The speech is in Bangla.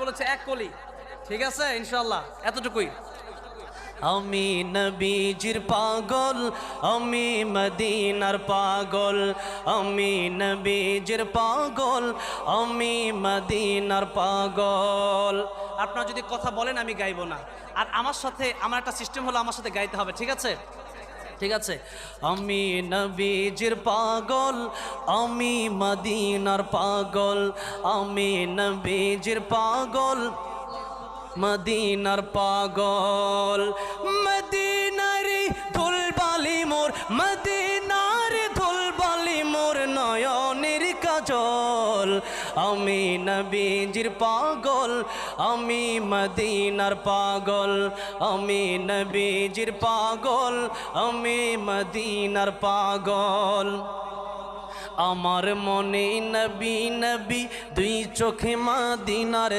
বলেছে এক কলি। ঠিক আছে ইনশাআল্লাহ, এতটুকুই। আমি নবীজির পাগল, আমি মদিনার পাগল, আমি নবীজির পাগল, আমি মদিনার পাগল। আপনারা যদি কথা বলেন আমি গাইবো না, আর আমার সাথে আমার একটা সিস্টেম হলো আমার সাথে গাইতে হবে। ঠিক আছে, ঠিক আছে। আমি নবীজির পাগল, আমি মদিনার পাগল, আমি নবীজির পাগল, মদিনার পাগল। মদিনার ধুলবালি মোর, মদিনার ধুলবালি মোর নয়নের কাজল। আমি নবীজির পাগল, আমি মদিনার পাগল, আমি নবীজির পাগল, আমি মদিনার পাগল। আমার মনে নবী নবী, দুই চোখে মদিনার